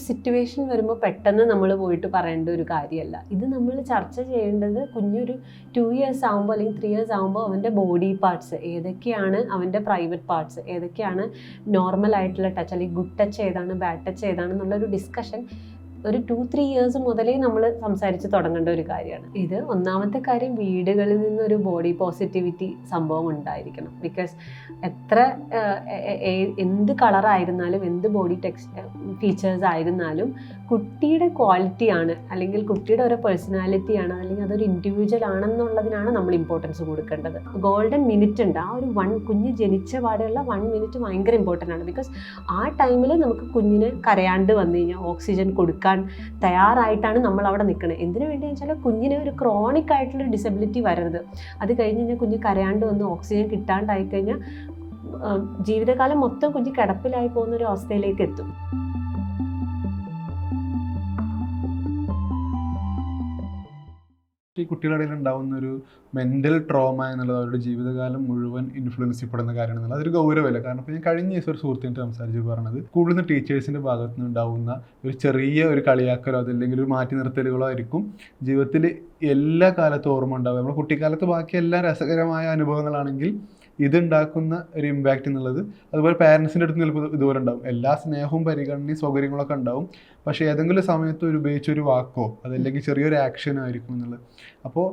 Situation വരുമ്പോൾ പെട്ടെന്ന് നമ്മൾ പോയിട്ട് പറയേണ്ട ഒരു കാര്യമല്ല. ഇത് നമ്മൾ ചർച്ച ചെയ്യേണ്ടത് കുഞ്ഞൊരു 2 years ആകുമ്പോൾ അല്ലെങ്കിൽ 3 years ആകുമ്പോൾ അവൻ്റെ ബോഡി പാർട്സ് ഏതൊക്കെയാണ്, അവൻ്റെ പ്രൈവറ്റ് പാർട്സ് ഏതൊക്കെയാണ്, നോർമൽ ആയിട്ടുള്ള ടച്ച് അല്ലെങ്കിൽ ഗുഡ് ടച്ച് ഏതാണ്, ബാഡ് ടച്ച് ഏതാണെന്നുള്ളൊരു ഡിസ്കഷൻ ഒരു 2-3 years മുതലേ നമ്മൾ സംസാരിച്ച് തുടങ്ങേണ്ട ഒരു കാര്യമാണ് ഇത്. ഒന്നാമത്തെ കാര്യം, വീടുകളിൽ നിന്നൊരു ബോഡി പോസിറ്റിവിറ്റി സംഭവം ഉണ്ടായിരിക്കണം. ബിക്കോസ് എത്ര എന്ത് കളറായിരുന്നാലും എന്ത് ബോഡി ഫീച്ചേഴ്സ് ആയിരുന്നാലും കുട്ടിയുടെ ക്വാളിറ്റിയാണ് അല്ലെങ്കിൽ കുട്ടിയുടെ ഒരു പേഴ്സണാലിറ്റിയാണ് അല്ലെങ്കിൽ അതൊരു ഇൻഡിവിജ്വൽ ആണെന്നുള്ളതിനാണ് നമ്മൾ ഇമ്പോർട്ടൻസ് കൊടുക്കേണ്ടത്. ഗോൾഡൻ മിനിറ്റ് ഉണ്ട്, ആ ഒരു കുഞ്ഞ് ജനിച്ച പാടെയുള്ള 1 minute ഭയങ്കര ഇമ്പോർട്ടൻ്റ് ആണ്. ബിക്കോസ് ആ ടൈമിൽ നമുക്ക് കുഞ്ഞിന് കരയാണ്ട് വന്നു കഴിഞ്ഞാൽ ഓക്സിജൻ കൊടുക്കാൻ തയ്യാറായിട്ടാണ് നമ്മൾ അവിടെ നിൽക്കുന്നത്. എന്തിനു വേണ്ടി വെച്ചാൽ കുഞ്ഞിന് ഒരു ക്രോണിക് ആയിട്ടുള്ള ഡിസബിലിറ്റി വരരുത്. അത് കഴിഞ്ഞ് കഴിഞ്ഞാൽ കുഞ്ഞ് കരയാണ്ട് വന്ന് ഓക്സിജൻ കിട്ടാണ്ടായി കഴിഞ്ഞാൽ ജീവിതകാലം മൊത്തം കുഞ്ഞ് കിടപ്പിലായി പോകുന്ന ഒരു അവസ്ഥയിലേക്ക് എത്തും. ഈ കുട്ടികളുടെ ഇടയിൽ ഉണ്ടാകുന്ന ഒരു മെൻ്റൽ ട്രോമ എന്നുള്ളത് അവരുടെ ജീവിതകാലം മുഴുവൻ ഇൻഫ്ലുവൻസ് ചെയ്യപ്പെടുന്ന കാര്യമാണ് എന്നുള്ളത് അതൊരു ഗൗരവമല്ല. കാരണം ഇപ്പോൾ ഞാൻ കഴിഞ്ഞ ദിവസം ഒരു സുഹൃത്തിനായിട്ട് സംസാരിച്ച് പറഞ്ഞത്, കൂടുതൽ ടീച്ചേഴ്സിൻ്റെ ഭാഗത്ത് നിന്ന് ഉണ്ടാകുന്ന ഒരു ചെറിയ ഒരു കളിയാക്കലോ അതല്ലെങ്കിൽ ഒരു മാറ്റി നിർത്തലുകളോ ആയിരിക്കും ജീവിതത്തിൽ എല്ലാ കാലത്തും ഓർമ്മ ഉണ്ടാവുക. നമ്മുടെ കുട്ടിക്കാലത്ത് ബാക്കി എല്ലാ രസകരമായ അനുഭവങ്ങളാണെങ്കിൽ ഇതുണ്ടാക്കുന്ന ഒരു ഇമ്പാക്റ്റ് എന്നുള്ളത് അതുപോലെ പാരൻസിൻ്റെ അടുത്ത് ചിലപ്പോൾ ഇതുപോലെ ഉണ്ടാവും. എല്ലാ സ്നേഹവും പരിഗണനയും സൗകര്യങ്ങളൊക്കെ ഉണ്ടാവും, പക്ഷേ ഏതെങ്കിലും സമയത്ത് ഒരു ഉപയോഗിച്ചൊരു വാക്കോ അതല്ലെങ്കിൽ ചെറിയൊരു ആക്ഷനോ ആയിരിക്കും എന്നുള്ളത്. അപ്പോൾ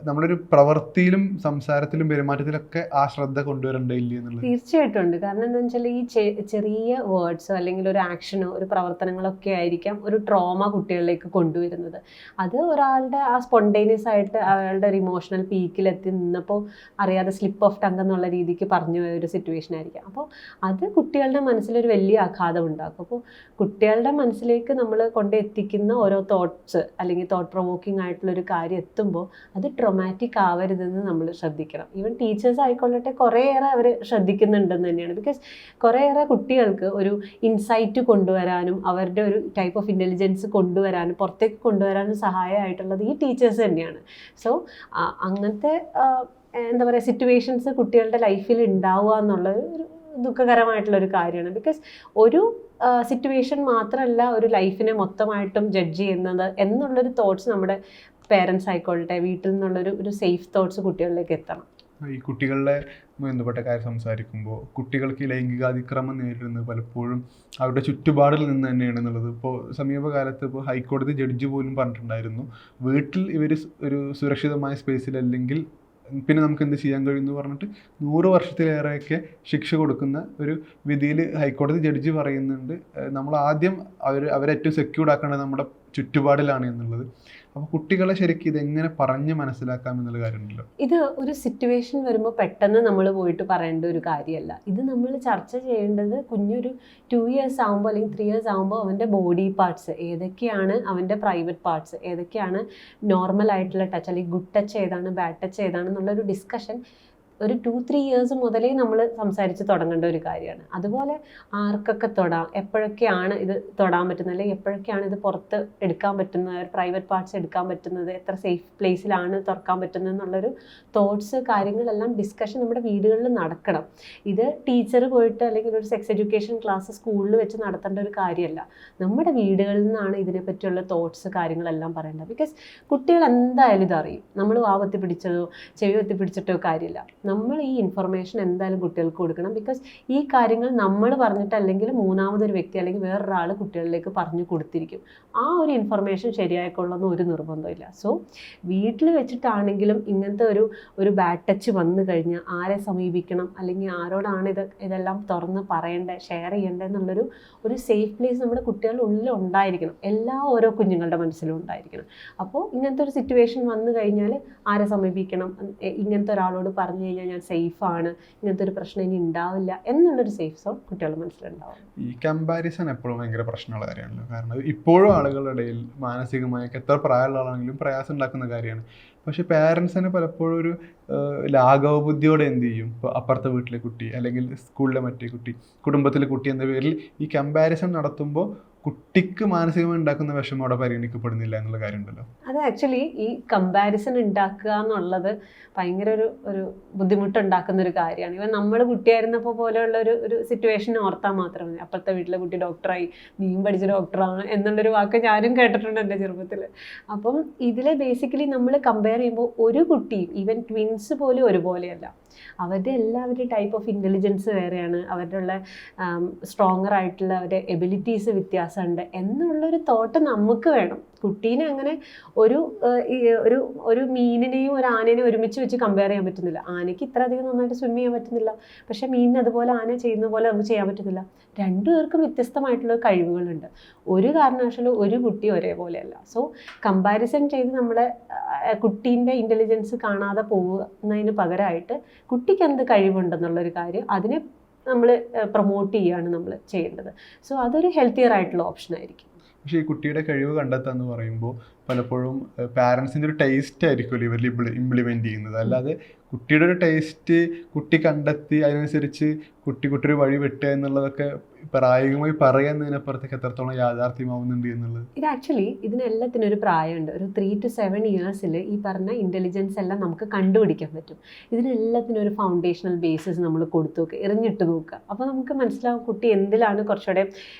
നമ്മുടെ ഒരു പ്രവൃത്തിയിലും സംസാരത്തിലും പെരുമാറ്റത്തിലൊക്കെ ആ ശ്രദ്ധ കൊണ്ടുവരേണ്ടതില്ല എന്നുള്ളത് തീർച്ചയായിട്ടും ഉണ്ട്. കാരണം എന്താണെന്ന് വെച്ചാൽ ഈ ചെറിയ വേർഡ്സോ അല്ലെങ്കിൽ ഒരു ആക്ഷനോ ഒരു പ്രവർത്തനങ്ങളൊക്കെ ആയിരിക്കാം ഒരു ട്രോമ കുട്ടികളിലേക്ക് കൊണ്ടുവരുന്നത്. അത് ഒരാളുടെ ആ സ്പോണ്ടേനിയസ് ആയിട്ട് അയാളുടെ ഒരു ഇമോഷണൽ പീക്കിലെത്തി നിന്നപ്പോൾ അറിയാതെ സ്ലിപ്പ് ഓഫ് ടങ് എന്നുള്ള രീതിക്ക് പറഞ്ഞു പോയ ഒരു സിറ്റുവേഷൻ ആയിരിക്കാം. അപ്പോൾ അത് കുട്ടികളുടെ മനസ്സിലൊരു വലിയ ആഘാതം ഉണ്ടാക്കും. അപ്പോൾ കുട്ടികളുടെ മനസ്സിലേക്ക് നമ്മൾ കൊണ്ടെത്തിക്കുന്ന ഓരോ തോട്ട്സ് അല്ലെങ്കിൽ തോട്ട് പ്രൊവോക്കിംഗ് ആയിട്ടുള്ളൊരു കാര്യം എത്തുമ്പോൾ അത് ട്രോമാറ്റിക് ആവരുതെന്ന് നമ്മൾ ശ്രദ്ധിക്കണം. ഈവൻ ടീച്ചേഴ്സ് ആയിക്കൊള്ളട്ടെ കുറേയേറെ അവർ ശ്രദ്ധിക്കുന്നുണ്ടെന്ന് തന്നെയാണ്. ബിക്കോസ് കുറേയേറെ കുട്ടികൾക്ക് ഒരു ഇൻസൈറ്റ് കൊണ്ടുവരാനും അവരുടെ ഒരു ടൈപ്പ് ഓഫ് ഇൻ്റലിജൻസ് കൊണ്ടുവരാനും പുറത്തേക്ക് കൊണ്ടുവരാനും സഹായമായിട്ടുള്ളത് ഈ ടീച്ചേഴ്സ് തന്നെയാണ്. സോ അങ്ങനത്തെ എന്താ പറയുക സിറ്റുവേഷൻസ് കുട്ടികളുടെ ലൈഫിൽ ഉണ്ടാവുക എന്നുള്ളത് ഒരു ദുഃഖകരമായിട്ടുള്ളൊരു കാര്യമാണ്. ബിക്കോസ് ഒരു സിറ്റുവേഷൻ മാത്രമല്ല ഒരു ലൈഫിനെ മൊത്തമായിട്ടും ജഡ്ജ് ചെയ്യുന്നത് എന്നുള്ളൊരു തോട്ട്സ് നമ്മുടെ പേരൻസ് ആയിക്കോട്ടെ വീട്ടിൽ നിന്നുള്ളൊരു സേഫ് തോട്ട്സ് കുട്ടികളിലേക്ക് എത്തണം. ഈ കുട്ടികളുടെ ബന്ധപ്പെട്ട കാര്യം സംസാരിക്കുമ്പോൾ കുട്ടികൾക്ക് ലൈംഗികാതിക്രമം നേരിടുന്നത് പലപ്പോഴും അവരുടെ ചുറ്റുപാടിൽ നിന്ന് തന്നെയാണ് എന്നുള്ളത്. ഇപ്പോൾ സമീപകാലത്ത് ഇപ്പോൾ ഹൈക്കോടതി ജഡ്ജി പോലും പറഞ്ഞിട്ടുണ്ടായിരുന്നു, വീട്ടിൽ ഇവർ ഒരു സുരക്ഷിതമായ സ്പേസിലല്ലെങ്കിൽ പിന്നെ നമുക്ക് എന്ത് ചെയ്യാൻ കഴിയുമെന്ന് പറഞ്ഞിട്ട് 100 വർഷത്തിലേറെയൊക്കെ ശിക്ഷ കൊടുക്കുന്ന ഒരു വിധിയിൽ ഹൈക്കോടതി ജഡ്ജി പറയുന്നുണ്ട്. നമ്മൾ ആദ്യം അവരെ ഏറ്റവും സെക്യൂർഡ് ആക്കേണ്ടത് നമ്മുടെ ചുറ്റുപാടിലാണ് എന്നുള്ളത്. അപ്പോൾ കുട്ടികളെ ശരിക്കും ഇതെങ്ങനെ പറഞ്ഞ് മനസ്സിലാക്കാം എന്നുള്ള കാര്യമുണ്ടല്ലോ. ഇത് ഒരു സിറ്റുവേഷൻ വരുമ്പോൾ പെട്ടെന്ന് നമ്മൾ പോയിട്ട് പറയേണ്ട ഒരു കാര്യമല്ല. ഇത് നമ്മൾ ചർച്ച ചെയ്യേണ്ടത് കുഞ്ഞൊരു 2 years ആകുമ്പോൾ അല്ലെങ്കിൽ 3 years ആകുമ്പോൾ അവൻ്റെ ബോഡി പാർട്സ് ഏതൊക്കെയാണ്, അവൻ്റെ പ്രൈവറ്റ് പാർട്സ് ഏതൊക്കെയാണ്, നോർമൽ ആയിട്ടുള്ള ടച്ച് അല്ലെങ്കിൽ ഗുഡ് ടച്ച് ഏതാണ്, ബാഡ് ടച്ച് ഏതാണെന്നുള്ളൊരു ഡിസ്കഷൻ ഒരു 2-3 years മുതലേ നമ്മൾ സംസാരിച്ച് തുടങ്ങേണ്ട ഒരു കാര്യമാണ്. അതുപോലെ ആർക്കൊക്കെ തൊടാം, എപ്പോഴൊക്കെയാണ് ഇത് തൊടാൻ പറ്റുന്നത് അല്ലെങ്കിൽ എപ്പോഴൊക്കെയാണ് ഇത് പുറത്ത് എടുക്കാൻ പറ്റുന്നത്, പ്രൈവറ്റ് പാർട്സ് എടുക്കാൻ പറ്റുന്നത്, എത്ര സേഫ് പ്ലേസിലാണ് തുറക്കാൻ പറ്റുന്നത് എന്നുള്ളൊരു തോട്ട്സ് കാര്യങ്ങളെല്ലാം ഡിസ്കഷൻ നമ്മുടെ വീടുകളിൽ നടക്കണം. ഇത് ടീച്ചർ പോയിട്ട് അല്ലെങ്കിൽ ഒരു സെക്സ് എഡ്യൂക്കേഷൻ ക്ലാസ് സ്കൂളിൽ വെച്ച് നടത്തേണ്ട ഒരു കാര്യമല്ല. നമ്മുടെ വീടുകളിൽ നിന്നാണ് ഇതിനെപ്പറ്റിയുള്ള തോട്ട്സ് കാര്യങ്ങളെല്ലാം പറയേണ്ടത്. ബിക്കോസ് കുട്ടികൾ എന്തായാലും ഇതറിയും. നമ്മൾ വാവത്തി പിടിച്ചതോ ചെവി വത്തി പിടിച്ചിട്ടോ കാര്യമില്ല. നമ്മൾ ഈ ഇൻഫർമേഷൻ എന്തായാലും കുട്ടികൾക്ക് കൊടുക്കണം. ബിക്കോസ് ഈ കാര്യങ്ങൾ നമ്മൾ പറഞ്ഞിട്ടല്ലെങ്കിൽ മൂന്നാമതൊരു വ്യക്തി അല്ലെങ്കിൽ വേറൊരാൾ കുട്ടികളിലേക്ക് പറഞ്ഞു കൊടുത്തിരിക്കും. ആ ഒരു ഇൻഫർമേഷൻ ശരിയായിക്കൊള്ളുന്ന ഒരു നിർബന്ധമില്ല. സോ വീട്ടിൽ വെച്ചിട്ടാണെങ്കിലും ഇങ്ങനത്തെ ഒരു ബാഡ് ടച്ച് വന്നു കഴിഞ്ഞാൽ ആരെ സമീപിക്കണം അല്ലെങ്കിൽ ആരോടാണ് ഇതെല്ലാം തുറന്ന് പറയേണ്ടത്, ഷെയർ ചെയ്യേണ്ടത് എന്നുള്ളൊരു സേഫ് പ്ലേസ് നമ്മുടെ കുട്ടികളുടെ ഉള്ളിൽ ഉണ്ടായിരിക്കണം. ഓരോ കുഞ്ഞുങ്ങളുടെ മനസ്സിലും ഉണ്ടായിരിക്കണം. അപ്പോൾ ഇങ്ങനത്തെ ഒരു സിറ്റുവേഷൻ വന്നു കഴിഞ്ഞാൽ ആരെ സമീപിക്കണം, ഇങ്ങനത്തെ ഒരാളോട് പറഞ്ഞു കഴിഞ്ഞാൽ ഞാൻ സേഫാണ്, ഇങ്ങനത്തെ ഒരു പ്രശ്നം ഇനി ഉണ്ടാവില്ല എന്നുള്ളൊരു സേഫ് സോൺ കുട്ടികളുടെ മനസ്സിലുണ്ടാവും. ഈ കമ്പാരിസൺ എപ്പോഴും ഭയങ്കര പ്രശ്നമുള്ള കാര്യമാണല്ലോ. കാരണം ഇപ്പോഴും ആളുകളുടെ ഇടയിൽ മാനസികമായൊക്കെ എത്ര പ്രായമുള്ള ആളാണെങ്കിലും പ്രയാസം ഉണ്ടാക്കുന്ന കാര്യമാണ്. പക്ഷെ പാരൻസിന് പലപ്പോഴും ഒരു ലാഘവ ബുദ്ധിയോടെ എന്ത് ചെയ്യും, ഇപ്പോൾ അപ്പുറത്തെ വീട്ടിലെ കുട്ടി അല്ലെങ്കിൽ സ്കൂളിലെ മറ്റേ കുട്ടി, കുടുംബത്തിലെ കുട്ടി എന്ന പേരിൽ ഈ കമ്പാരിസൺ നടത്തുമ്പോൾ കുട്ടിക്ക് മാനസികമായി ഉണ്ടാക്കുന്ന വിഷമം അവിടെ പരിഗണിക്കപ്പെടുന്നില്ല എന്നുള്ള കാര്യമുണ്ടല്ലോ. അത് ആക്ച്വലി ഈ കമ്പാരിസൺ ഉണ്ടാക്കുക എന്നുള്ളത് ഭയങ്കര ഒരു ബുദ്ധിമുട്ടുണ്ടാക്കുന്ന ഒരു കാര്യമാണ്. ഇവൻ നമ്മൾ കുട്ടിയായിരുന്നപ്പോൾ പോലെയുള്ള ഒരു സിറ്റുവേഷൻ ഓർത്താൽ മാത്രം മതി. അപ്പുറത്തെ വീട്ടിലെ കുട്ടി ഡോക്ടറായി, നീയും പഠിച്ച ഡോക്ടറാണ് എന്നുള്ളൊരു വാക്ക് ഞാനും കേട്ടിട്ടുണ്ട് എൻ്റെ ചെറുപ്പത്തിൽ. അപ്പം ഇതിൽ ബേസിക്കലി നമ്മൾ കമ്പയർ ചെയ്യുമ്പോൾ ഒരു കുട്ടിയും ഈവൻ ട്വിൻസ് പോലും ഒരുപോലെയല്ല. അവരുടെ എല്ലാവരുടെ ടൈപ്പ് ഓഫ് ഇൻ്റലിജൻസ് വേറെയാണ്, അവരുടെ ഉള്ള സ്ട്രോങ്ങർ ആയിട്ടുള്ള അവരുടെ എബിലിറ്റീസ് വ്യത്യാസമുണ്ട് എന്നുള്ളൊരു തോട്ട് നമുക്ക് വേണം. കുട്ടീനെ അങ്ങനെ ഒരു മീനിനെയും ഒരു ആനേനെയും ഒരുമിച്ച് വെച്ച് കമ്പയർ ചെയ്യാൻ പറ്റുന്നില്ല. ആനയ്ക്ക് ഇത്ര അധികം നന്നായിട്ട് സ്വിം ചെയ്യാൻ പറ്റുന്നില്ല, പക്ഷേ മീനിന് അതുപോലെ ആന ചെയ്യുന്ന പോലെ നമുക്ക് ചെയ്യാൻ പറ്റുന്നില്ല. രണ്ടുപേർക്കും വ്യത്യസ്തമായിട്ടുള്ള കഴിവുകളുണ്ട്. ഒരു കാരണവശാലും ഒരു കുട്ടി ഒരേപോലെയല്ല. സോ കമ്പാരിസൺ ചെയ്ത് നമ്മളെ കുട്ടീൻ്റെ ഇൻ്റലിജൻസ് കാണാതെ പോകുന്നതിന് പകരമായിട്ട് കുട്ടിക്ക് എന്ത് കഴിവുണ്ടെന്നുള്ളൊരു കാര്യം അതിനെ നമ്മൾ പ്രൊമോട്ട് ചെയ്യുകയാണ് നമ്മൾ ചെയ്യേണ്ടത്. സോ അതൊരു ഹെൽത്തിയർ ആയിട്ടുള്ള ഓപ്ഷൻ ആയിരിക്കും. പക്ഷേ ഈ കുട്ടിയുടെ കഴിവ് കണ്ടെത്താന്ന് പറയുമ്പോൾ പലപ്പോഴും പാരൻസിൻ്റെ ഒരു ടേസ്റ്റ് ആയിരിക്കുമല്ലോ ഇവർ ഇംപ്ലിമെൻറ്റ് ചെയ്യുന്നത്. അല്ലാതെ കുട്ടിയുടെ ഒരു ടേസ്റ്റ് കുട്ടി കണ്ടെത്തി അതിനനുസരിച്ച് കുട്ടിയൊരു വഴി വെട്ടുക എന്നുള്ളതൊക്കെ പ്രായോഗികമായി പറയുന്നതിനപ്പുറത്തേക്ക് എത്രത്തോളം യാഥാർത്ഥ്യമാവുന്നുണ്ട് എന്നുള്ളത്. ഇത് ആക്ച്വലി ഇതിനെല്ലാത്തിനും ഒരു പ്രായമുണ്ട്. ഒരു 3 to 7 ഇയേഴ്സിൽ ഈ പറഞ്ഞ ഇൻ്റലിജൻസ് എല്ലാം നമുക്ക് കണ്ടുപിടിക്കാൻ പറ്റും. ഇതിനെല്ലാത്തിനും ഒരു ഫൗണ്ടേഷണൽ ബേസിസ് നമ്മൾ കൊടുത്തു നോക്കുക, എറിഞ്ഞിട്ട് നോക്കുക. അപ്പോൾ നമുക്ക് മനസ്സിലാവും കുട്ടി എന്തിലാണ് കുറച്ചുകൂടെ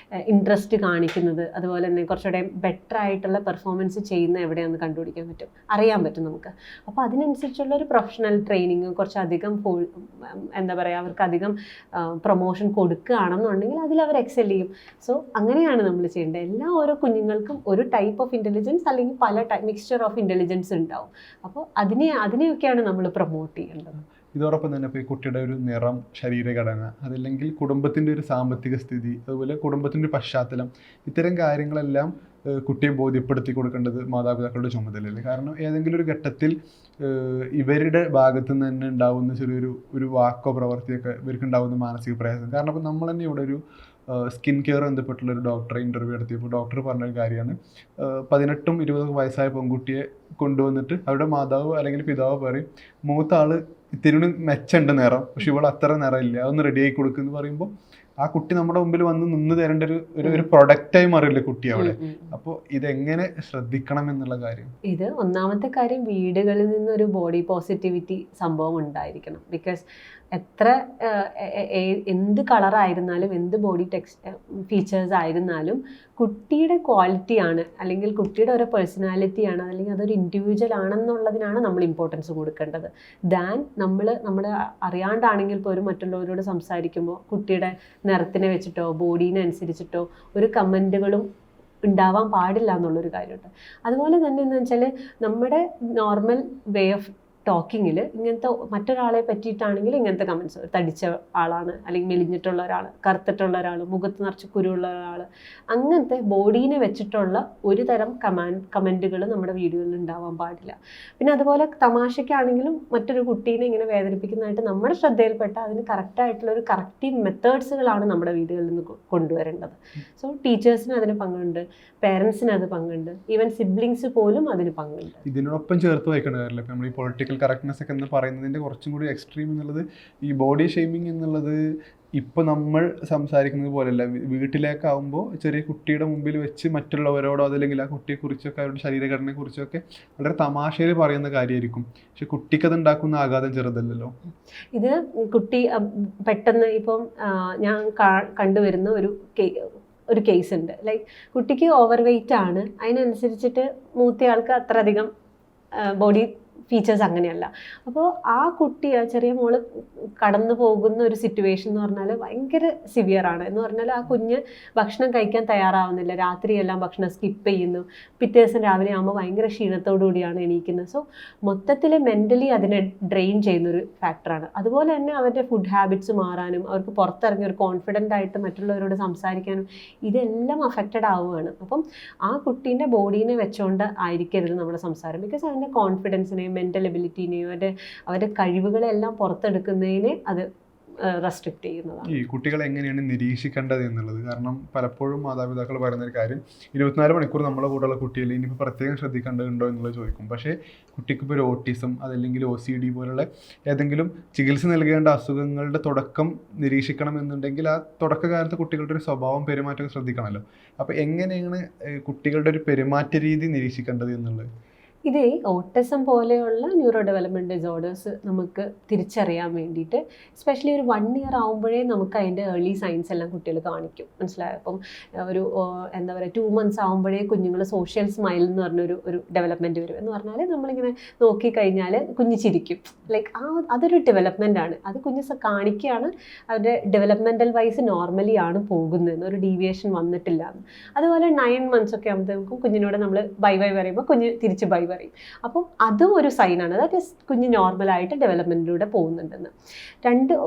ഇൻട്രസ്റ്റ് കാണിക്കുന്നത്, അതുപോലെ തന്നെ കുറച്ചുകൂടെ ബെറ്റർ ആയിട്ടുള്ള പെർഫോമൻസ് ചെയ്യുന്ന എവിടെയാണെന്ന് കണ്ടുപിടിക്കാൻ പറ്റും, അറിയാൻ പറ്റും നമുക്ക്. അപ്പോൾ അതിനനുസരിച്ചുള്ള ഒരു പ്രൊഫഷണൽ ട്രെയിനിങ് കുറച്ചധികം എന്താ പറയുക, അവർക്ക് അധികം പ്രൊമോഷൻ കൊടുക്കുകയാണെന്നുണ്ടെങ്കിൽ അതിൽ അവർ എക്സെൽ ചെയ്യും. സോ അങ്ങനെയാണ് നമ്മൾ ചെയ്യേണ്ടത്. എല്ലാ ഓരോ കുഞ്ഞുങ്ങൾക്കും ഒരു ടൈപ്പ് ഓഫ് ഇൻ്റലിജൻസ് അല്ലെങ്കിൽ പല മിക്സ്ചർ ഓഫ് ഇൻ്റലിജൻസ് ഉണ്ടാവും. അപ്പോൾ അതിനെയൊക്കെയാണ് നമ്മൾ പ്രൊമോട്ട് ചെയ്യേണ്ടത്. ഇതോടൊപ്പം തന്നെ ഇപ്പോൾ ഈ കുട്ടിയുടെ ഒരു നിറം, ശരീരഘടന, അതല്ലെങ്കിൽ കുടുംബത്തിൻ്റെ ഒരു സാമ്പത്തിക സ്ഥിതി, അതുപോലെ കുടുംബത്തിൻ്റെ ഒരു പശ്ചാത്തലം, ഇത്തരം കാര്യങ്ങളെല്ലാം കുട്ടിയെ ബോധ്യപ്പെടുത്തി കൊടുക്കേണ്ടത് മാതാപിതാക്കളുടെ ചുമതലയല്ലേ? കാരണം ഏതെങ്കിലും ഒരു ഘട്ടത്തിൽ ഇവരുടെ ഭാഗത്തു നിന്ന് തന്നെ ഉണ്ടാകുന്ന ചെറിയൊരു വാക്കോ പ്രവർത്തിയൊക്കെ ഇവർക്ക് ഉണ്ടാകുന്ന മാനസിക പ്രയാസം. കാരണം അപ്പോൾ നമ്മൾ തന്നെ ഇവിടെ ഒരു സ്കിൻ കെയർ ബന്ധപ്പെട്ടുള്ള ഒരു ഡോക്ടറെ ഇൻ്റർവ്യൂ നടത്തിയപ്പോൾ ഡോക്ടർ പറഞ്ഞൊരു കാര്യമാണ്, 18 20 വയസ്സായ പെൺകുട്ടിയെ കൊണ്ടുവന്നിട്ട് അവരുടെ മാതാവ് അല്ലെങ്കിൽ പിതാവ് പറയും, മൂത്ത ആൾ ഇത്തിരി മെച്ചുണ്ട് നിറം, പക്ഷെ ഇവൾ അത്ര നിറമില്ല, അതൊന്ന് റെഡിയാക്കി കൊടുക്കുമെന്ന് പറയുമ്പോൾ ആ കുട്ടി നമ്മുടെ മുമ്പിൽ വന്ന് നിന്ന് തരേണ്ട ഒരു പ്രൊഡക്റ്റായി മാറില്ലേ കുട്ടി അവിടെ. അപ്പോൾ ഇതെങ്ങനെ ശ്രദ്ധിക്കണം എന്നുള്ള കാര്യം. ഇത് ഒന്നാമത്തെ കാര്യം, വീടുകളിൽ നിന്നൊരു ബോഡി പോസിറ്റിവിറ്റി സംഭവം ഉണ്ടായിരിക്കണം. ബിക്കോസ് എത്ര എന്ത് കളറായിരുന്നാലും എന്ത് ബോഡി ഫീച്ചേഴ്സ് ആയിരുന്നാലും കുട്ടിയുടെ ക്വാളിറ്റിയാണ് അല്ലെങ്കിൽ കുട്ടിയുടെ ഒരു പേഴ്സണാലിറ്റിയാണ് അല്ലെങ്കിൽ അതൊരു ഇൻഡിവിജ്വൽ ആണെന്നുള്ളതിനാണ് നമ്മൾ ഇമ്പോർട്ടൻസ് കൊടുക്കേണ്ടത്. നമ്മുടെ അറിയാണ്ടാണെങ്കിൽ പോലും മറ്റുള്ളവരോട് സംസാരിക്കുമ്പോൾ കുട്ടിയുടെ നിറത്തിനെ വെച്ചിട്ടോ ബോഡീനെ അനുസരിച്ചിട്ടോ ഒരു കമൻറ്റുകളും ഉണ്ടാവാൻ പാടില്ല എന്നുള്ളൊരു കാര്യമുണ്ട്. അതുപോലെ തന്നെ എന്ന് വെച്ചാൽ നമ്മുടെ നോർമൽ വേ ഓഫ് ടോക്കിങ്ങിൽ ഇങ്ങനത്തെ മറ്റൊരാളെ പറ്റിയിട്ടാണെങ്കിൽ ഇങ്ങനത്തെ കമൻസ്, തടിച്ച ആളാണ് അല്ലെങ്കിൽ മെലിഞ്ഞിട്ടുള്ള ഒരാൾ, കറുത്തിട്ടുള്ള ഒരാൾ, മുഖത്ത് നിറച്ച് കുരുള്ള ഒരാൾ, അങ്ങനത്തെ ബോഡീനെ വെച്ചിട്ടുള്ള ഒരു തരം കമൻറ്റുകൾ നമ്മുടെ വീഡിയോയിൽ ഉണ്ടാവാൻ പാടില്ല. പിന്നെ അതുപോലെ തമാശയ്ക്കാണെങ്കിലും മറ്റൊരു കുട്ടീനെ ഇങ്ങനെ വേദനിപ്പിക്കുന്നതായിട്ട് നമ്മുടെ ശ്രദ്ധയിൽപ്പെട്ട അതിന് കറക്റ്റായിട്ടുള്ള ഒരു കറക്റ്റീവ് മെത്തേഡ്സുകളാണ് നമ്മുടെ വീഡിയോയിൽ നിന്ന് കൊണ്ടുവരേണ്ടത്. സോ ടീച്ചേഴ്സിന് അതിന് പങ്കുണ്ട്, പേരൻസിന് അത് പങ്കുണ്ട്, ഈവൻ സിബ്ലിങ്സ് പോലും അതിന് പങ്കുണ്ട്. ഇതിനോടൊപ്പം ചേർത്ത് വയ്ക്കേണ്ട കാര്യമില്ല. ഇപ്പം നമ്മൾ ഈ പൊളിറ്റിക്കൽ കറക്റ്റ്നെസ് ഒക്കെ എന്ന് പറയുന്നതിൻ്റെ കുറച്ചും കൂടി എക്സ്ട്രീം എന്നുള്ളത് ഈ ബോഡി ഷെയ്മിങ് എന്നുള്ളത് ഇപ്പോൾ നമ്മൾ സംസാരിക്കുന്നത് പോലെയല്ല. വീട്ടിലേക്കാവുമ്പോൾ ചെറിയ കുട്ടിയുടെ മുമ്പിൽ വെച്ച് മറ്റുള്ളവരോടോ അതല്ലെങ്കിൽ ആ കുട്ടിയെക്കുറിച്ചൊക്കെ അവരുടെ ശരീരഘടനയെക്കുറിച്ചൊക്കെ വളരെ തമാശയിൽ പറയുന്ന കാര്യമായിരിക്കും. പക്ഷെ കുട്ടിക്കത് ഉണ്ടാക്കുന്ന ആഘാതം ചെറുതല്ലല്ലോ. ഇത് കുട്ടി പെട്ടെന്ന് ഇപ്പം ഞാൻ കണ്ടുവരുന്ന ഒരു കേസ് ഉണ്ട്. ലൈക്ക് കുട്ടിക്ക് ഓവർ വെയ്റ്റ് ആണ്, അതിനനുസരിച്ചിട്ട് മൂത്തയാൾക്ക് അത്ര അധികം ബോഡി ഫീച്ചേഴ്സ് അങ്ങനെയല്ല. അപ്പോൾ ആ കുട്ടി, ആ ചെറിയ മോള് കടന്നു പോകുന്ന ഒരു സിറ്റുവേഷൻ എന്ന് പറഞ്ഞാൽ ഭയങ്കര സിവിയറാണ്. എന്ന് പറഞ്ഞാൽ ആ കുഞ്ഞ് ഭക്ഷണം കഴിക്കാൻ തയ്യാറാവുന്നില്ല, രാത്രിയെല്ലാം ഭക്ഷണം സ്കിപ്പ് ചെയ്യുന്നു, പിറ്റേ ദിവസം രാവിലെ ആകുമ്പോൾ ഭയങ്കര ക്ഷീണത്തോടു കൂടിയാണ് എണീക്കുന്നത്. സോ മൊത്തത്തിൽ മെൻ്റലി അതിനെ ഡ്രെയിൻ ചെയ്യുന്നൊരു ഫാക്ടറാണ്. അതുപോലെ തന്നെ അവരുടെ ഫുഡ് ഹാബിറ്റ്സ് മാറാനും അവർക്ക് പുറത്തിറങ്ങി ഒരു കോൺഫിഡൻ്റ് ആയിട്ട് മറ്റുള്ളവരോട് സംസാരിക്കാനും ഇതെല്ലാം അഫക്റ്റഡ് ആവുകയാണ്. അപ്പം ആ കുട്ടീൻ്റെ ബോഡീനെ വെച്ചുകൊണ്ട് ആയിരിക്കരുത് നമ്മുടെ സംസാരം. ബിക്കോസ് അതിൻ്റെ കോൺഫിഡൻസിനെയും മെൻ്റൽ എബിലിറ്റീനെയും അവരുടെ കഴിവുകളെല്ലാം പുറത്തെടുക്കുന്നതിന് അത് റെസ്ട്രിക്റ്റ് ചെയ്യുന്നതാണ്. ഈ കുട്ടികളെ എങ്ങനെയാണ് നിരീക്ഷിക്കേണ്ടത് എന്നുള്ളത്, കാരണം പലപ്പോഴും മാതാപിതാക്കൾ പറയുന്നൊരു കാര്യം 24 മണിക്കൂർ നമ്മളെ കൂടെയുള്ള കുട്ടിയിൽ ഇനിയിപ്പോൾ പ്രത്യേകം ശ്രദ്ധിക്കേണ്ടതുണ്ടോ എന്നുള്ളത് ചോദിക്കും. പക്ഷേ കുട്ടിക്കിപ്പോൾ ഒരു ഓട്ടിസം അതല്ലെങ്കിൽ OCD പോലുള്ള ഏതെങ്കിലും ചികിത്സ നൽകേണ്ട അസുഖങ്ങളുടെ തുടക്കം നിരീക്ഷിക്കണം എന്നുണ്ടെങ്കിൽ ആ തുടക്കകാലത്ത് കുട്ടികളുടെ ഒരു സ്വഭാവം പെരുമാറ്റം ശ്രദ്ധിക്കണമല്ലോ. അപ്പോൾ എങ്ങനെയാണ് കുട്ടികളുടെ ഒരു പെരുമാറ്റ രീതി നിരീക്ഷിക്കേണ്ടത് എന്നുള്ളത്? ഇതേ ഓട്ടിസം പോലെയുള്ള ന്യൂറോ ഡെവലപ്മെൻറ്റ് ഡിസോർഡേഴ്സ് നമുക്ക് തിരിച്ചറിയാൻ വേണ്ടിയിട്ട് എസ്പെഷ്യലി ഒരു 1 ഇയർ ആകുമ്പോഴേ നമുക്ക് അതിൻ്റെ ഏർലി സൈൻസ് എല്ലാം കുട്ടികൾ കാണിക്കും. മനസ്സിലായോ? അപ്പം ഒരു എന്താ പറയുക 2 months ആകുമ്പോഴേ കുഞ്ഞുങ്ങൾ സോഷ്യൽ സ്മൈൽ എന്ന് പറഞ്ഞൊരു ഡെവലപ്മെൻറ്റ് വരും. എന്ന് പറഞ്ഞാൽ നമ്മളിങ്ങനെ നോക്കിക്കഴിഞ്ഞാൽ കുഞ്ഞ് ചിരിക്കും. ലൈക്ക് അതൊരു ഡെവലപ്മെൻ്റ് ആണ്. അത് കുഞ്ഞ് കാണിക്കുകയാണ് അവരുടെ ഡെവലപ്മെൻറ്റൽ വൈസ് നോർമലി ആണ് പോകുന്നതെന്ന്, ഒരു ഡീവിയേഷൻ വന്നിട്ടില്ല എന്ന്. അതുപോലെ 9 months ഒക്കെ ആകുമ്പോഴത്തേക്കും കുഞ്ഞിനോട് നമ്മൾ ബൈ പറയുമ്പോൾ കുഞ്ഞ് തിരിച്ച് ബൈ പറയും. അപ്പം അതും ഒരു സൈനാണ്, ദാറ്റ് ഈസ് കുഞ്ഞ് നോർമലായിട്ട് ഡെവലപ്മെൻറ്റിലൂടെ പോകുന്നുണ്ടെന്ന്.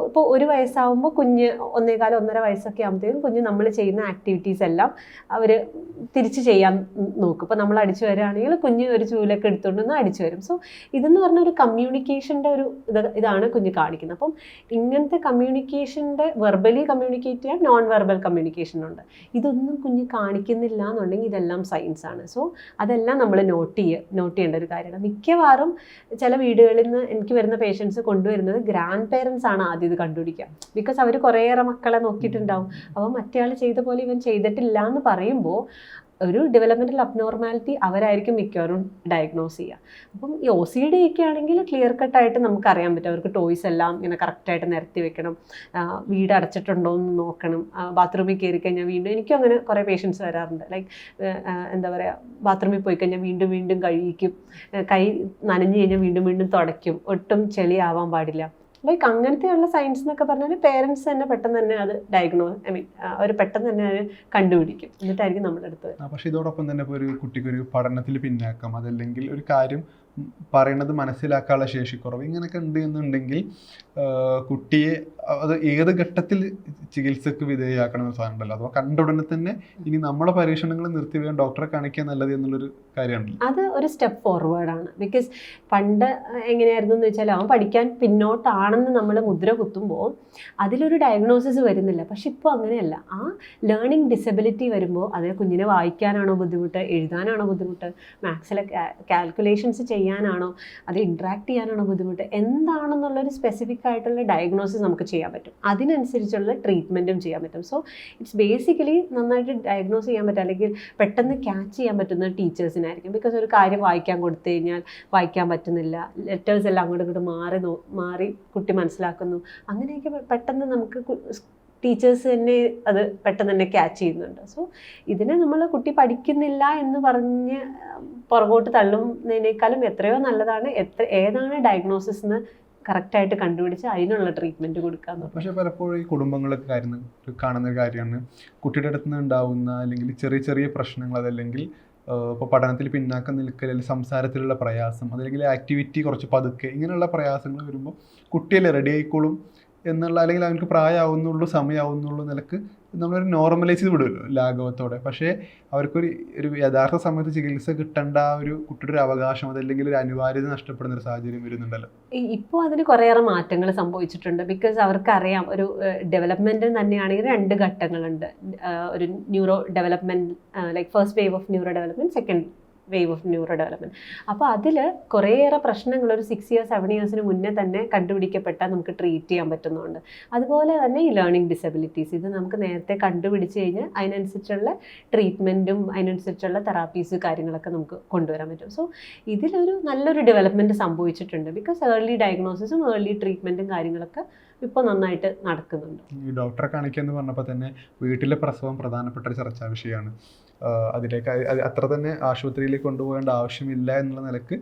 ഇപ്പോൾ 1 വയസ്സാകുമ്പോൾ കുഞ്ഞ് 1.25 വയസ്സൊക്കെ ആകുമ്പോഴത്തേക്കും കുഞ്ഞ് നമ്മൾ ചെയ്യുന്ന ആക്ടിവിറ്റീസ് എല്ലാം അവർ തിരിച്ച് ചെയ്യാൻ നോക്കും. ഇപ്പോൾ നമ്മൾ അടിച്ചു വരികയാണെങ്കിൽ കുഞ്ഞ് ഒരു ചൂലൊക്കെ എടുത്തുകൊണ്ടൊന്ന് അടിച്ചു വരും. സോ ഇതെന്ന് പറഞ്ഞ ഒരു കമ്മ്യൂണിക്കേഷൻ്റെ ഒരു ഇതാണ് കുഞ്ഞ് കാണിക്കുന്നത്. അപ്പം ഇങ്ങനത്തെ കമ്മ്യൂണിക്കേഷൻ്റെ വെർബലി കമ്മ്യൂണിക്കേറ്റ് ചെയ്യാൻ നോൺ വെർബൽ കമ്മ്യൂണിക്കേഷൻ ഉണ്ട്. ഇതൊന്നും കുഞ്ഞ് കാണിക്കുന്നില്ല എന്നുണ്ടെങ്കിൽ ഇതെല്ലാം സയൻസ് ആണ്. സോ അതെല്ലാം നമ്മൾ നോട്ട് ചെയ്യേണ്ട ഒരു കാര്യമാണ്. മിക്കവാറും ചില വീടുകളിൽ നിന്ന് എനിക്ക് വരുന്ന പേഷ്യൻസ് കൊണ്ടുവരുന്നത് ഗ്രാൻഡ് പേരൻസ് ആണ് ആദ്യം ഇത് കണ്ടുപിടിക്കുക. ബിക്കോസ് അവർ കുറേയേറെ മക്കളെ നോക്കിയിട്ടുണ്ടാവും. അപ്പോൾ മറ്റേ ആൾ ചെയ്ത പോലെ ഇവൻ ചെയ്തിട്ടില്ല എന്ന് പറയുമ്പോൾ ഒരു ഡെവലപ്മെൻറ്റൽ അബ്നോർമാലിറ്റി അവരായിരിക്കും മിക്കവാറും ഡയഗ്നോസ് ചെയ്യുക. അപ്പം ഈ OCD ഒക്കെ ആണെങ്കിൽ ക്ലിയർ കട്ടായിട്ട് നമുക്കറിയാൻ പറ്റും. അവർക്ക് ടോയ്സ് എല്ലാം ഇങ്ങനെ കറക്റ്റായിട്ട് നിരത്തി വെക്കണം, വീട് അടച്ചിട്ടുണ്ടോ എന്ന് നോക്കണം, ബാത്റൂമിൽ കയറി കഴിഞ്ഞാൽ വീണ്ടും, എനിക്കും അങ്ങനെ കുറേ പേഷ്യൻസ് വരാറുണ്ട്. ലൈക്ക് എന്താ പറയുക, ബാത്റൂമിൽ പോയി കഴിഞ്ഞാൽ വീണ്ടും കഴിക്കും, കൈ നനഞ്ഞു കഴിഞ്ഞാൽ വീണ്ടും തുടയ്ക്കും, ഒട്ടും ചെളിയാവാൻ പാടില്ല. ലൈക്ക് അങ്ങനത്തെയുള്ള സയൻസ് എന്നൊക്കെ പറഞ്ഞാൽ പേരൻസ് തന്നെ പെട്ടെന്ന് തന്നെ അത് അവർ പെട്ടെന്ന് തന്നെ അത് കണ്ടുപിടിക്കും. എന്നിട്ടായിരിക്കും നമ്മുടെ അടുത്ത്. പക്ഷേ ഇതോടൊപ്പം തന്നെ ഇപ്പോൾ ഒരു കുട്ടിക്ക് ഒരു പഠനത്തിൽ പിന്നാക്കം, അതല്ലെങ്കിൽ ഒരു കാര്യം പറയുന്നത് മനസ്സിലാക്കാനുള്ള ശേഷിക്കുറവ്, ഇങ്ങനെയൊക്കെ ഉണ്ട് എന്നുണ്ടെങ്കിൽ കുട്ടിയെ അത് ഏത് ഘട്ടത്തിൽ ചികിത്സക്ക് വിധേയമാക്കണം എന്ന സാധനം ഉണ്ടല്ലോ. അഥവാ കണ്ട ഉടനെ തന്നെ ഇനി നമ്മളെ പരീക്ഷണങ്ങൾ നിർത്തിവെക്കാൻ ഡോക്ടറെ കാണിക്കാൻ നല്ലത് എന്നുള്ളൊരു കാര്യമാണല്ലോ. അത് ഒരു സ്റ്റെപ്പ് ഫോർവേഡാണ്. ബിക്കോസ് പണ്ട് എങ്ങനെയായിരുന്നു എന്ന് വെച്ചാൽ അവൻ പഠിക്കാൻ പിന്നോട്ടാണെന്ന് നമ്മൾ മുദ്ര കുത്തുമ്പോൾ അതിലൊരു ഡയഗ്നോസിസ് വരുന്നില്ല. പക്ഷെ ഇപ്പോൾ അങ്ങനെയല്ല. ആ ലേണിംഗ് ഡിസബിലിറ്റി വരുമ്പോൾ അത് കുഞ്ഞിനെ വായിക്കാനാണോ ബുദ്ധിമുട്ട്, എഴുതാനാണോ ബുദ്ധിമുട്ട്, മാത്സിലെ കാൽക്കുലേഷൻസ് ചെയ്യാനാണോ, അത് ഇൻട്രാക്ട് ചെയ്യാനാണോ ബുദ്ധിമുട്ട്, എന്താണെന്നുള്ളൊരു സ്പെസിഫിക് ആയിട്ടുള്ള ഡയഗ്നോസിസ് നമുക്ക് ചെയ്യാൻ പറ്റും. അതിനനുസരിച്ചുള്ള ട്രീറ്റ്മെൻറ്റും ചെയ്യാൻ പറ്റും. സോ ഇറ്റ്സ് ബേസിക്കലി നന്നായിട്ട് ഡയഗ്നോസ് ചെയ്യാൻ പറ്റും, അല്ലെങ്കിൽ പെട്ടെന്ന് ക്യാച്ച് ചെയ്യാൻ പറ്റുന്ന ടീച്ചേഴ്സിനായിരിക്കും. ബിക്കോസ് ഒരു കാര്യം വായിക്കാൻ കൊടുത്തു കഴിഞ്ഞാൽ വായിക്കാൻ പറ്റുന്നില്ല, ലെറ്റേഴ്സ് എല്ലാം അങ്ങോട്ട് മാറി കുട്ടി മനസ്സിലാക്കുന്നു, അങ്ങനെയൊക്കെ പെട്ടെന്ന് നമുക്ക് ടീച്ചേഴ്സ് തന്നെ അത് പെട്ടെന്ന് തന്നെ ക്യാച്ച് ചെയ്യുന്നുണ്ട്. സോ ഇതിനെ നമ്മൾ കുട്ടി പഠിക്കുന്നില്ല എന്ന് പറഞ്ഞ് പുറകോട്ട് തള്ളുന്നതിനേക്കാളും എത്രയോ നല്ലതാണ് ഏതാണ് ഡയഗ്നോസിസ് എന്ന് കറക്റ്റായിട്ട് കണ്ടുപിടിച്ച് അതിനുള്ള ട്രീറ്റ്മെൻറ്റ് കൊടുക്കാമെന്ന്. പക്ഷേ പലപ്പോഴും ഈ കുടുംബങ്ങളൊക്കെ കാണുന്ന ഒരു കാര്യമാണ് കുട്ടിയുടെ അടുത്ത് നിന്ന് ഉണ്ടാവുന്ന അല്ലെങ്കിൽ ചെറിയ പ്രശ്നങ്ങൾ, അതല്ലെങ്കിൽ ഇപ്പോൾ പഠനത്തിൽ പിന്നാക്കം നിൽക്കൽ, അല്ലെങ്കിൽ സംസാരത്തിലുള്ള പ്രയാസം, അതല്ലെങ്കിൽ ആക്ടിവിറ്റി കുറച്ച് പതുക്കെ, ഇങ്ങനെയുള്ള പ്രയാസങ്ങൾ വരുമ്പോൾ കുട്ടിയല്ലേ റെഡി ആയിക്കോളും എന്നുള്ള, അല്ലെങ്കിൽ അവർക്ക് പ്രായമാവുന്നുള്ളൂ സമയമാവുന്നുള്ളൂ നിലക്ക് നമ്മളൊരു നോർമലൈസ് ചെയ്ത് വിടുമല്ലോ ലാഘവത്തോടെ. പക്ഷേ അവർക്കൊരു യഥാർത്ഥ സമയത്ത് ചികിത്സ കിട്ടേണ്ട ഒരു കുട്ടിയുടെ ഒരു അവകാശം, അതല്ലെങ്കിൽ ഒരു അനിവാര്യത നഷ്ടപ്പെടുന്ന ഒരു സാഹചര്യം വരുന്നുണ്ടല്ലോ. ഇപ്പോൾ അതിന് കുറേയേറെ മാറ്റങ്ങൾ സംഭവിച്ചിട്ടുണ്ട്. ബിക്കോസ് അവർക്കറിയാം ഒരു ഡെവലപ്മെൻറ്റിന് തന്നെയാണെങ്കിൽ 2 ഘട്ടങ്ങളുണ്ട്. ഒരു neuro development, like first wave of neuro development, second wave of neuro development. അപ്പോൾ അതിൽ കുറേയേറെ പ്രശ്നങ്ങൾ ഒരു 6 years 7 years മുന്നേ തന്നെ കണ്ടുപിടിക്കപ്പെട്ടാൽ നമുക്ക് ട്രീറ്റ് ചെയ്യാൻ പറ്റുന്നുണ്ട്. അതുപോലെ തന്നെ ഈ ലേണിംഗ് ഡിസബിലിറ്റീസ്, ഇത് നമുക്ക് നേരത്തെ കണ്ടുപിടിച്ച് കഴിഞ്ഞാൽ അതിനനുസരിച്ചുള്ള ട്രീറ്റ്മെൻറ്റും അതിനനുസരിച്ചുള്ള തെറാപ്പീസ് കാര്യങ്ങളൊക്കെ നമുക്ക് കൊണ്ടുവരാൻ പറ്റും. സോ ഇതിലൊരു നല്ലൊരു ഡെവലപ്മെൻറ്റ് സംഭവിച്ചിട്ടുണ്ട്. ബിക്കോസ് ഏർലി ഡയഗ്നോസിസും ഏർലി ട്രീറ്റ്മെൻറ്റും കാര്യങ്ങളൊക്കെ ഇപ്പോൾ നന്നായിട്ട് നടക്കുന്നുണ്ട്. ഈ ഡോക്ടറെ കാണിക്കുക എന്ന് പറഞ്ഞപ്പോൾ തന്നെ വീട്ടിലെ പ്രസവം പ്രധാനപ്പെട്ട ഒരു ചർച്ചാ വിഷയമാണ്. അതിലേക്ക് അത്ര തന്നെ ആശുപത്രിയിലേക്ക് കൊണ്ടുപോകേണ്ട ആവശ്യമില്ല എന്നുള്ള നിലക്ക്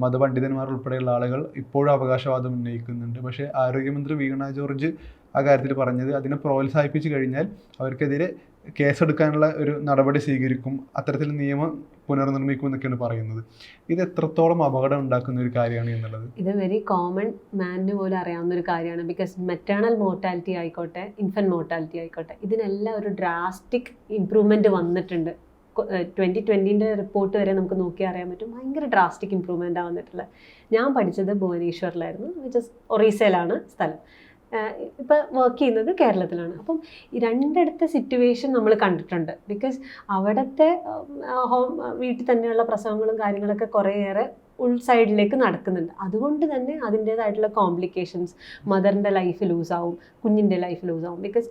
മതപണ്ഡിതന്മാർ ഉൾപ്പെടെയുള്ള ആളുകൾ ഇപ്പോഴും അവകാശവാദം ഉന്നയിക്കുന്നുണ്ട്. പക്ഷേ ആരോഗ്യമന്ത്രി വീണ ജോർജ് ആ കാര്യത്തിൽ പറഞ്ഞത് അതിനെ പ്രോത്സാഹിപ്പിച്ചു കഴിഞ്ഞാൽ അവർക്കെതിരെ കേസെടുക്കാനുള്ള ഒരു നടപടി സ്വീകരിക്കും, അത്തരത്തിൽ നിയമം പുനർനിർമ്മിക്കും എന്നൊക്കെയാണ് പറയുന്നത്. ഇത് എത്രത്തോളം അപകടം ഉണ്ടാക്കുന്ന ഒരു കാര്യമാണ് എന്നുള്ളത് ഇത് വെരി കോമൺ മാനിന് പോലും അറിയാവുന്ന ഒരു കാര്യമാണ്. ബിക്കോസ് മെറ്റേണൽ മോർട്ടാലിറ്റി ആയിക്കോട്ടെ, ഇൻഫൻറ്റ് മോർട്ടാലിറ്റി ആയിക്കോട്ടെ, ഇതിനെല്ലാം ഒരു ഡ്രാസ്റ്റിക് ഇംപ്രൂവ്മെൻറ്റ് വന്നിട്ടുണ്ട്. 2020 റിപ്പോർട്ട് വരെ നമുക്ക് നോക്കി അറിയാൻ പറ്റും. ഭയങ്കര ഡ്രാസ്റ്റിക് ഇംപ്രൂവ്മെൻ്റ് വന്നിട്ടുള്ളത്. ഞാൻ പഠിച്ചത് ഭുവനേശ്വറിലായിരുന്നു, വിച്ച് ഇസ് ഒറീസയിലാണ് സ്ഥലം. ഇപ്പോൾ വർക്ക് ചെയ്യുന്നത് കേരളത്തിലാണ്. അപ്പം ഈ രണ്ടിടത്തെ സിറ്റുവേഷൻ നമ്മൾ കണ്ടിട്ടുണ്ട്. ബിക്കോസ് അവിടുത്തെ വീട്ടിൽ തന്നെയുള്ള പ്രസവങ്ങളും കാര്യങ്ങളൊക്കെ കുറേയേറെ ഉൾസൈഡിലേക്ക് നടക്കുന്നുണ്ട്. അതുകൊണ്ട് തന്നെ അതിൻ്റേതായിട്ടുള്ള കോംപ്ലിക്കേഷൻസ്, മദറിൻ്റെ ലൈഫ് ലൂസാവും, കുഞ്ഞിൻ്റെ ലൈഫ് ലൂസാവും. ബിക്കോസ്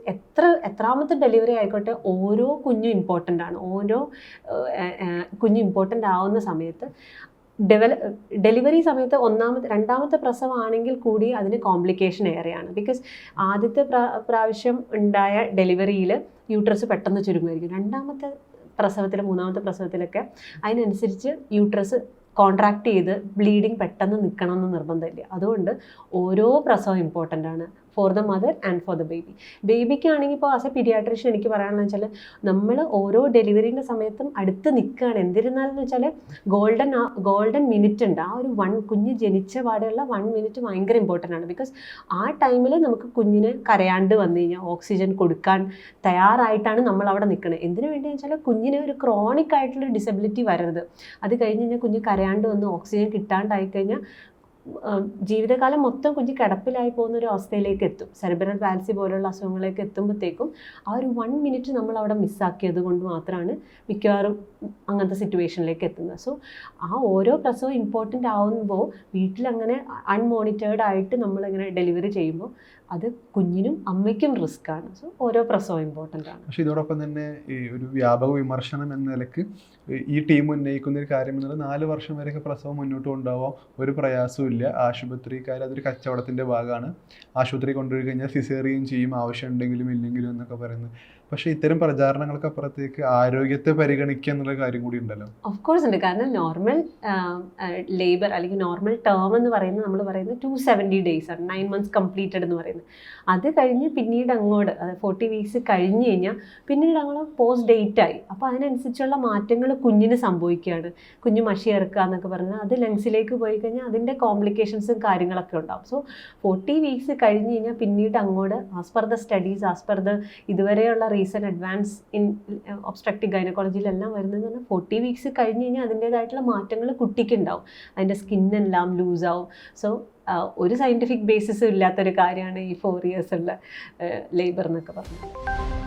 എത്രാമത്തെ ഡെലിവറി ആയിക്കോട്ടെ, ഓരോ കുഞ്ഞും ഇമ്പോർട്ടൻ്റ് ആണ്. ഓരോ കുഞ്ഞും ഇമ്പോർട്ടൻ്റ് ആവുന്ന സമയത്ത് ഡെലിവറി സമയത്ത് രണ്ടാമത്തെ പ്രസവമാണെങ്കിൽ കൂടി അതിന് കോംപ്ലിക്കേഷൻ ഏറെയാണ്. ബിക്കോസ് ആദ്യത്തെ പ്രാവശ്യം ഉണ്ടായ ഡെലിവറിയിൽ യൂട്രസ് പെട്ടെന്ന് ചുരുങ്ങുമായിരിക്കും. രണ്ടാമത്തെ പ്രസവത്തിൽ, മൂന്നാമത്തെ പ്രസവത്തിലൊക്കെ അതിനനുസരിച്ച് യൂട്രസ് കോൺട്രാക്ട് ചെയ്ത് ബ്ലീഡിങ് പെട്ടെന്ന് നിൽക്കണമെന്ന് നിർബന്ധമില്ല. അതുകൊണ്ട് ഓരോ പ്രസവം ഇമ്പോർട്ടൻ്റ് ആണ് for the mother and for the baby. ബേബിക്കാണെങ്കിൽ ഇപ്പോൾ ആസ് എ പീഡിയാട്രീഷ്യൻ എനിക്ക് പറയാനുള്ളത് വെച്ചാൽ നമ്മൾ ഓരോ ഡെലിവറീൻ്റെ സമയത്തും അടുത്ത് നിൽക്കുകയാണ്. എന്നിരുന്നാലെന്ന് വെച്ചാൽ ഗോൾഡൻ മിനിറ്റ് ഉണ്ട്. ആ ഒരു കുഞ്ഞ് ജനിച്ച പാടെയുള്ള 1 മിനിറ്റ് ഭയങ്കര ഇമ്പോർട്ടൻ്റ് ആണ്. ബിക്കോസ് ആ ടൈമിൽ നമുക്ക് കുഞ്ഞിന് കരയാണ്ട് വന്നു കഴിഞ്ഞാൽ ഓക്സിജൻ കൊടുക്കാൻ തയ്യാറായിട്ടാണ് നമ്മൾ അവിടെ നിൽക്കുന്നത്. എന്തിനു വേണ്ടിയെന്ന് വെച്ചാൽ കുഞ്ഞിന് ഒരു ക്രോണിക് ആയിട്ടുള്ളൊരു ഡിസബിലിറ്റി വരരുത്. അത് കഴിഞ്ഞ് കഴിഞ്ഞാൽ കുഞ്ഞ് കരയാണ്ട് വന്ന് ഓക്സിജൻ കിട്ടാണ്ടായി കഴിഞ്ഞാൽ ജീവിതകാലം മൊത്തം കുഞ്ഞ് കിടപ്പിലായി പോകുന്ന ഒരു അവസ്ഥയിലേക്ക് എത്തും. സെറിബ്രൽ പാൽസി പോലുള്ള അസുഖങ്ങളിലേക്ക് എത്തുമ്പോഴത്തേക്കും ആ ഒരു 1 മിനിറ്റ് നമ്മൾ അവിടെ മിസ്സാക്കിയത് കൊണ്ട് മാത്രമാണ് മിക്കവാറും അങ്ങനത്തെ സിറ്റുവേഷനിലേക്ക് എത്തുന്നത്. സോ ആ ഓരോ പ്രസവം ഇമ്പോർട്ടൻ്റ് ആവുമ്പോൾ വീട്ടിലങ്ങനെ അൺമോണിറ്റേർഡ് ആയിട്ട് നമ്മളിങ്ങനെ ഡെലിവറി ചെയ്യുമ്പോൾ അത് കുഞ്ഞിനും അമ്മയ്ക്കും റിസ്ക് ആണ്. സോ ഓരോ പ്രസവം ഇമ്പോർട്ടൻ്റ് ആണ്. പക്ഷേ ഇതോടൊപ്പം തന്നെ ഈ ഒരു വ്യാപക വിമർശനം എന്ന നിലക്ക് ഈ ടീം ഉന്നയിക്കുന്ന ഒരു കാര്യം എന്നുള്ളത് 4 വർഷം വരെയൊക്കെ പ്രസവം മുന്നോട്ട് കൊണ്ടുപോകാം, ഒരു പ്രയാസവും ഇല്ല. ആശുപത്രിക്കാർ അതൊരു കച്ചവടത്തിൻ്റെ ഭാഗമാണ്. ആശുപത്രി കൊണ്ടുപോയി കഴിഞ്ഞാൽ സിസേറിയൻ ചെയ്യും, ആവശ്യമുണ്ടെങ്കിലും ഇല്ലെങ്കിലും എന്നൊക്കെ പറയുന്നത്. പക്ഷേ ഇത്തരം പ്രചാരണങ്ങൾക്ക് അപ്പുറത്തേക്ക് ആരോഗ്യത്തെ പരിഗണിക്കുക എന്നുള്ള കാര്യം കൂടി ഉണ്ടല്ലോ. ഓഫ് കോഴ്സ് ഉണ്ട്. കാരണം നോർമൽ ലേബർ അല്ലെങ്കിൽ നോർമൽ ടേം എന്ന് പറയുന്നത് നമ്മൾ പറയുന്നത് 270 days ആണ്, 9 months കംപ്ലീറ്റഡ് എന്ന് പറയുന്നത്. അത് കഴിഞ്ഞ് പിന്നീട് അങ്ങോട്ട് 40 weeks കഴിഞ്ഞ് കഴിഞ്ഞാൽ പിന്നീട് അങ്ങോട്ട് പോസ്റ്റ് ഡേറ്റ് ആയി. അപ്പോൾ അതിനനുസരിച്ചുള്ള മാറ്റങ്ങൾ കുഞ്ഞിന് സംഭവിക്കുകയാണ്. കുഞ്ഞ് മഷി ഇറക്കുക എന്നൊക്കെ പറഞ്ഞാൽ അത് ലങ്സിലേക്ക് പോയി കഴിഞ്ഞാൽ അതിൻ്റെ കോംപ്ലിക്കേഷൻസും കാര്യങ്ങളൊക്കെ ഉണ്ടാവും. സോ 40 weeks കഴിഞ്ഞ് കഴിഞ്ഞാൽ പിന്നീട് അങ്ങോട്ട് as per the studies, as per the ഇതുവരെയുള്ള റീസെൻറ്റ് അഡ്വാൻസ് ഇൻ ഒബ്സ്ട്രക്റ്റീവ് ഗൈനക്കോളജിയിലെല്ലാം വരുന്നതെന്ന് പറഞ്ഞാൽ 40 weeks കഴിഞ്ഞ് കഴിഞ്ഞാൽ അതിൻ്റേതായിട്ടുള്ള മാറ്റങ്ങൾ കുട്ടിക്ക് ഉണ്ടാവും. അതിൻ്റെ സ്കിന്നെല്ലാം ലൂസാവും. സോ ഒരു സയൻറ്റിഫിക് ബേസിസും ഇല്ലാത്തൊരു കാര്യമാണ് ഈ 4 years ഉള്ള ലേബർ എന്നൊക്കെ പറഞ്ഞത്.